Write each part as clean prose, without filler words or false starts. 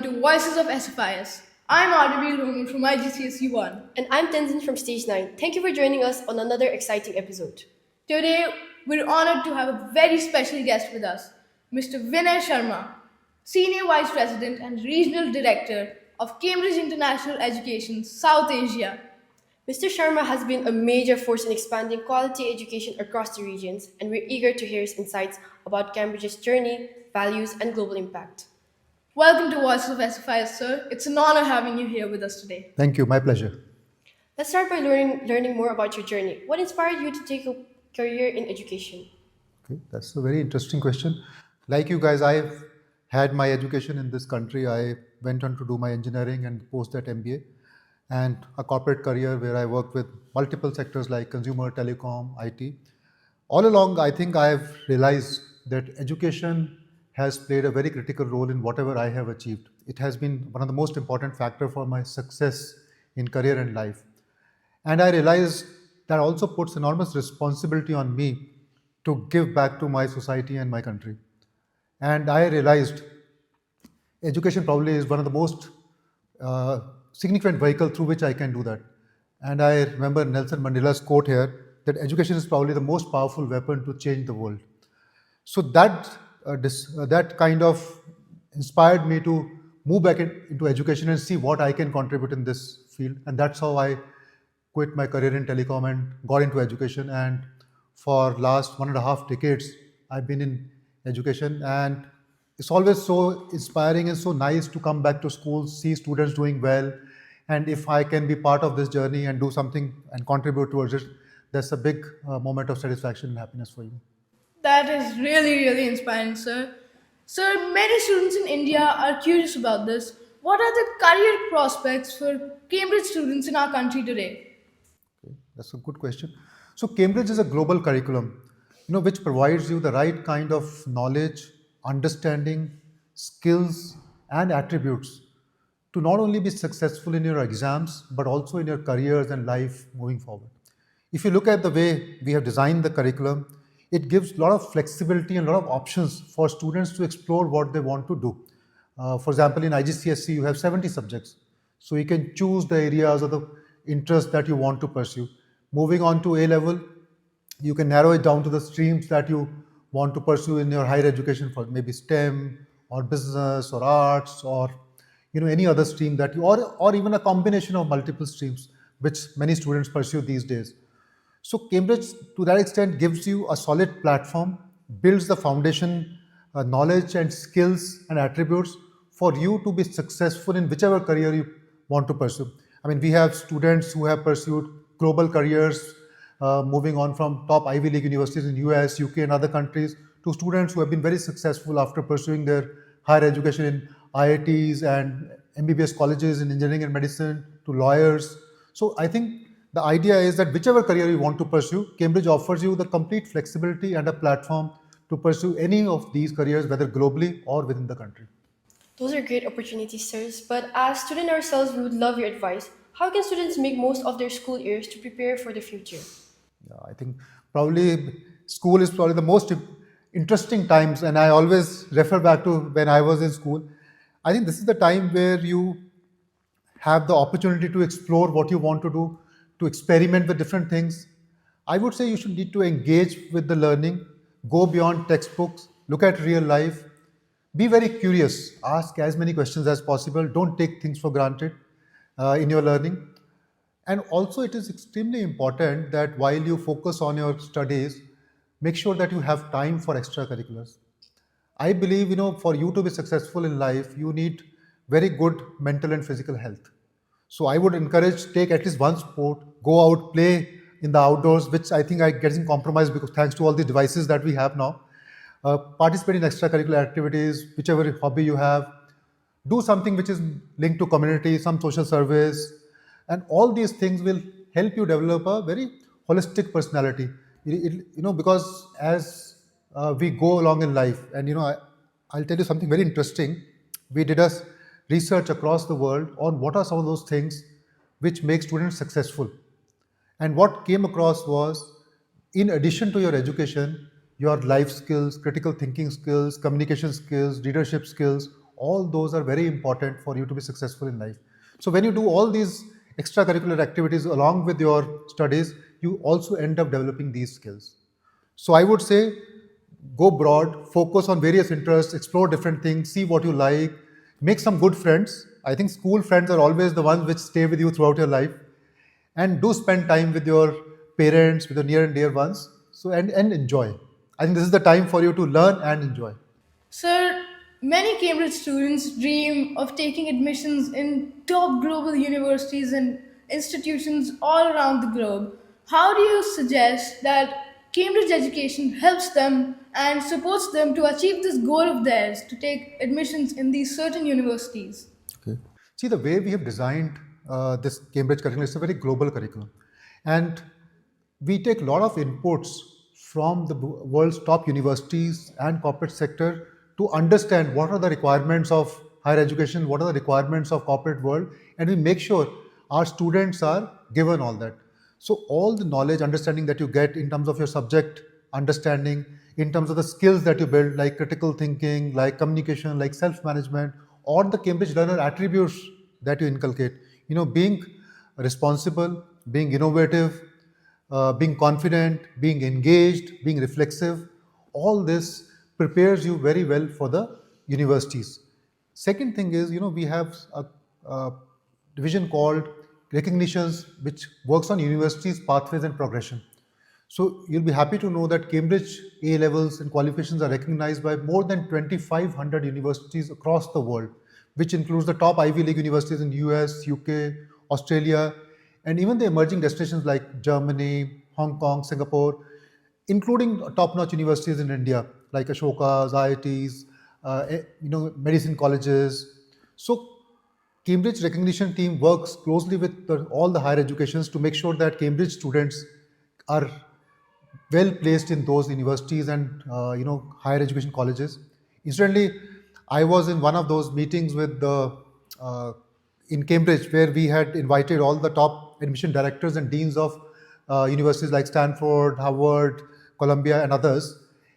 welcome to Voices of SFIS. I'm Aryaveer Lohamor from IGCSE 1. And I'm Tenzin from Stage 9. Thank you for joining us on another exciting episode. Today, we're honored to have a very special guest with us, Mr. Vinay Sharma, Senior Vice President and Regional Director of Cambridge International Education, South Asia. Mr. Sharma has been a major force in expanding quality education across the regions, and we're eager to hear his insights about Cambridge's journey, values, and global impact. Welcome to Voices of SFIS, sir. It's an honor having you here with us today. Thank you. My pleasure. Let's start by learning more about your journey. What inspired you to take a career in education? Okay, that's a very interesting question. Like you guys, I've had my education in this country. I went on to do my engineering and post that MBA, and a corporate career where I worked with multiple sectors like consumer, telecom, IT. All along, I think I've realized that education has played a very critical role in whatever I have achieved. It has been one of the most important factors for my success in career and life. And I realized that also puts enormous responsibility on me to give back to my society and my country. And I realized education probably is one of the most significant vehicle through which I can do that. And I remember Nelson Mandela's quote here that education is probably the most powerful weapon to change the world. So that kind of inspired me to move back into education and see what I can contribute in this field. And that's how I quit my career in telecom and got into education. And for last 1.5 decades, I've been in education. And it's always so inspiring and so nice to come back to school, see students doing well. And if I can be part of this journey and do something and contribute towards it, that's a big moment of satisfaction and happiness for you. That is really, really inspiring, sir. Sir, many students in India are curious about this. What are the career prospects for Cambridge students in our country today? Okay, that's a good question. So Cambridge is a global curriculum, which provides you the right kind of knowledge, understanding, skills, and attributes to not only be successful in your exams, but also in your careers and life moving forward. If you look at the way we have designed the curriculum, it gives a lot of flexibility and a lot of options for students to explore what they want to do. For example, in IGCSE, you have 70 subjects. So you can choose the areas of the interest that you want to pursue. Moving on to A level, you can narrow it down to the streams that you want to pursue in your higher education, for maybe STEM or business or arts or any other stream that you, or even a combination of multiple streams, which many students pursue these days. So Cambridge, to that extent, gives you a solid platform, builds the foundation, knowledge and skills and attributes for you to be successful in whichever career you want to pursue. I mean, we have students who have pursued global careers, moving on from top Ivy League universities in US, UK and other countries, to students who have been very successful after pursuing their higher education in IITs and MBBS colleges in engineering and medicine, to lawyers. So I think the idea is that whichever career you want to pursue, Cambridge offers you the complete flexibility and a platform to pursue any of these careers, whether globally or within the country. Those are great opportunities, sirs. But as students ourselves, we would love your advice. How can students make most of their school years to prepare for the future? Yeah, I think probably school is probably the most interesting times, and I always refer back to when I was in school. I think this is the time where you have the opportunity to explore what you want to do, to experiment with different things. I would say you should need to engage with the learning, go beyond textbooks, look at real life, be very curious, ask as many questions as possible, don't take things for granted in your learning. And also it is extremely important that while you focus on your studies, make sure that you have time for extracurriculars. I believe, for you to be successful in life, you need very good mental and physical health. So I would encourage, take at least one sport, go out, play in the outdoors, which I think I getting compromised because thanks to all the devices that we have now. Participate in extracurricular activities, whichever hobby you have. Do something which is linked to community, some social service, and all these things will help you develop a very holistic personality. Because as we go along in life, and I'll tell you something very interesting. We did a research across the world on what are some of those things which make students successful. And what came across was, in addition to your education, your life skills, critical thinking skills, communication skills, leadership skills, all those are very important for you to be successful in life. So when you do all these extracurricular activities along with your studies, you also end up developing these skills. So I would say go broad, focus on various interests, explore different things, see what you like, make some good friends. I think school friends are always the ones which stay with you throughout your life, and do spend time with your parents, with your near and dear ones. So and enjoy. I think this is the time for you to learn and enjoy. Sir, many Cambridge students dream of taking admissions in top global universities and institutions all around the globe. How do you suggest that Cambridge education helps them and supports them to achieve this goal of theirs to take admissions in these certain universities? Okay. See, the way we have designed this Cambridge curriculum is a very global curriculum. And we take a lot of inputs from the world's top universities and corporate sector to understand what are the requirements of higher education, what are the requirements of corporate world, and we make sure our students are given all that. So all the knowledge, understanding that you get in terms of your subject understanding, in terms of the skills that you build, like critical thinking, like communication, like self-management, or the Cambridge learner attributes that you inculcate. Being responsible, being innovative, being confident, being engaged, being reflexive, all this prepares you very well for the universities. Second thing is, we have a division called recognitions, which works on universities, pathways, and progression. So you'll be happy to know that Cambridge A levels and qualifications are recognized by more than 2,500 universities across the world, which includes the top Ivy League universities in US, UK, Australia, and even the emerging destinations like Germany, Hong Kong, Singapore, including top-notch universities in India like Ashokas, IITs, medicine colleges. So Cambridge recognition team works closely with all the higher educations to make sure that Cambridge students are well placed in those universities and higher education colleges. Incidentally, I was in one of those meetings with the in Cambridge where we had invited all the top admission directors and deans of universities like Stanford, Harvard, Columbia, and others.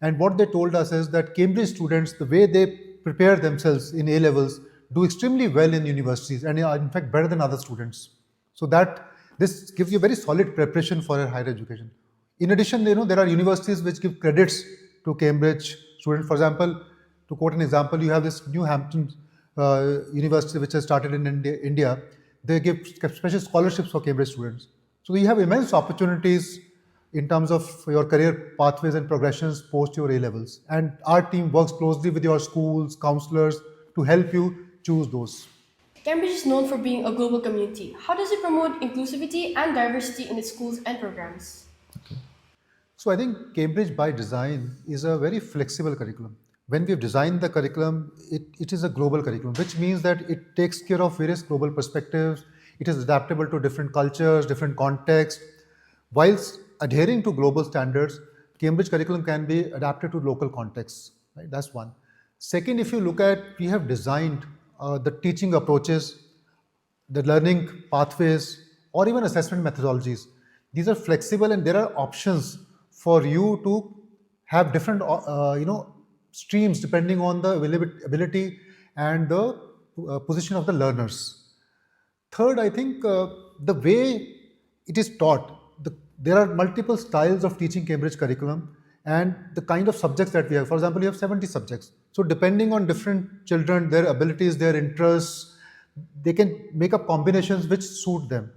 And what they told us is that Cambridge students, the way they prepare themselves in A levels, do extremely well in universities and are in fact better than other students. So that this gives you a very solid preparation for your higher education. In addition, there are universities which give credits to Cambridge students. For example, to quote an example, you have this New Hampton University which has started in India. They give special scholarships for Cambridge students. So you have immense opportunities in terms of your career pathways and progressions post your A levels. And our team works closely with your schools, counselors to help you choose those. Cambridge is known for being a global community. How does it promote inclusivity and diversity in its schools and programs? So I think Cambridge by design is a very flexible curriculum. When we've designed the curriculum, it is a global curriculum, which means that it takes care of various global perspectives. It is adaptable to different cultures, different contexts. Whilst adhering to global standards, Cambridge curriculum can be adapted to local contexts. Right? That's one. Second, if you look at, we have designed the teaching approaches, the learning pathways, or even assessment methodologies. These are flexible and there are options for you to have different streams depending on the ability and the position of the learners. Third, I think the way it is taught, there are multiple styles of teaching Cambridge curriculum and the kind of subjects that we have. For example, you have 70 subjects. So depending on different children, their abilities, their interests, they can make up combinations which suit them.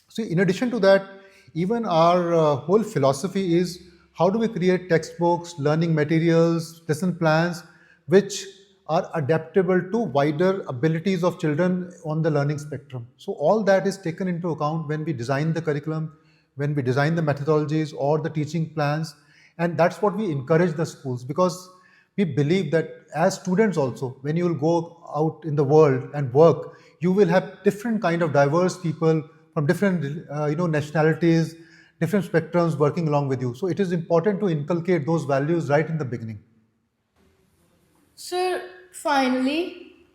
So in addition to that, even our whole philosophy is how do we create textbooks, learning materials, lesson plans, which are adaptable to wider abilities of children on the learning spectrum. So all that is taken into account when we design the curriculum, when we design the methodologies or the teaching plans. And that's what we encourage the schools, because we believe that as students also, when you will go out in the world and work, you will have different kind of diverse people from different nationalities, different spectrums working along with you. So it is important to inculcate those values right in the beginning. Sir, finally,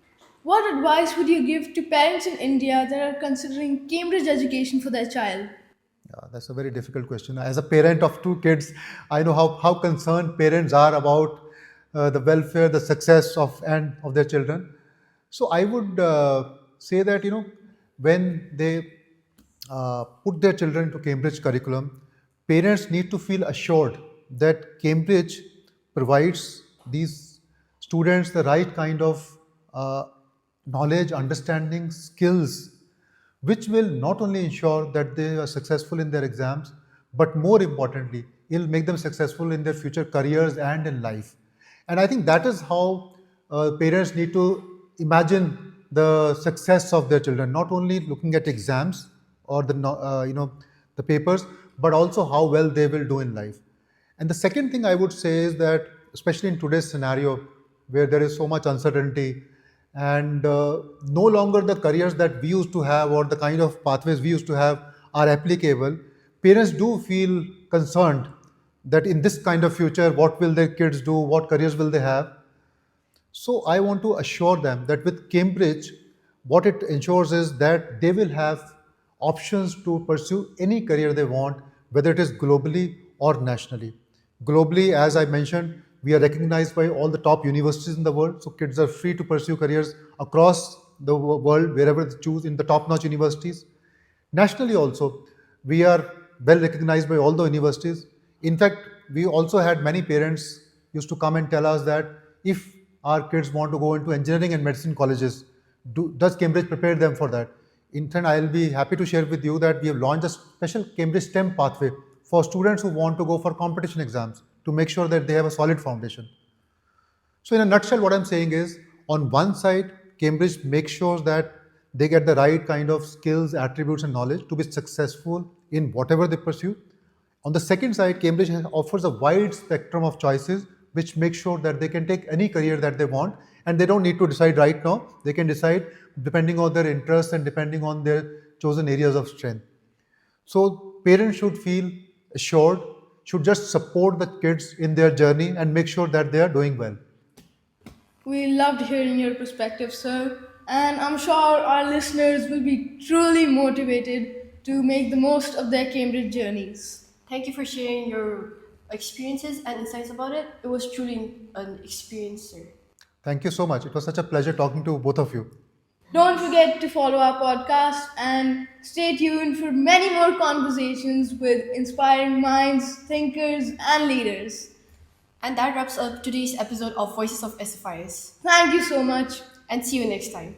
what advice would you give to parents in India that are considering Cambridge education for their child? Yeah, that's a very difficult question. As a parent of two kids, I know how concerned parents are about the welfare, the success of their children. So I would say that when they put their children into Cambridge curriculum, parents need to feel assured that Cambridge provides these students the right kind of knowledge, understanding, skills, which will not only ensure that they are successful in their exams, but more importantly, it'll make them successful in their future careers and in life. And I think that is how parents need to imagine the success of their children, not only looking at exams or the papers, but also how well they will do in life. And the second thing I would say is that, especially in today's scenario where there is so much uncertainty and no longer the careers that we used to have or the kind of pathways we used to have are applicable, parents do feel concerned that in this kind of future, what will their kids do, what careers will they have. So I want to assure them that with Cambridge, what it ensures is that they will have options to pursue any career they want, whether it is globally or nationally. Globally, as I mentioned, we are recognized by all the top universities in the world, so kids are free to pursue careers across the world, wherever they choose, in the top-notch universities. Nationally also, we are well recognized by all the universities. In fact, we also had many parents used to come and tell us that if our kids want to go into engineering and medicine colleges, does Cambridge prepare them for that? In turn, I'll be happy to share with you that we have launched a special Cambridge STEM pathway for students who want to go for competition exams to make sure that they have a solid foundation. So in a nutshell, what I'm saying is, on one side, Cambridge makes sure that they get the right kind of skills, attributes, and knowledge to be successful in whatever they pursue. On the second side, Cambridge offers a wide spectrum of choices, which makes sure that they can take any career that they want, and they don't need to decide right now. They can decide depending on their interests and depending on their chosen areas of strength. So parents should feel assured, should just support the kids in their journey and make sure that they are doing well. We loved hearing your perspective, sir, and I'm sure our listeners will be truly motivated to make the most of their Cambridge journeys. Thank you for sharing your experiences and insights about it. It was truly an experience, sir. Thank you so much. It was such a pleasure talking to both of you. Don't forget to follow our podcast and stay tuned for many more conversations with inspiring minds, thinkers, and leaders. And that wraps up today's episode of Voices of SFIS. Thank you so much. And see you next time.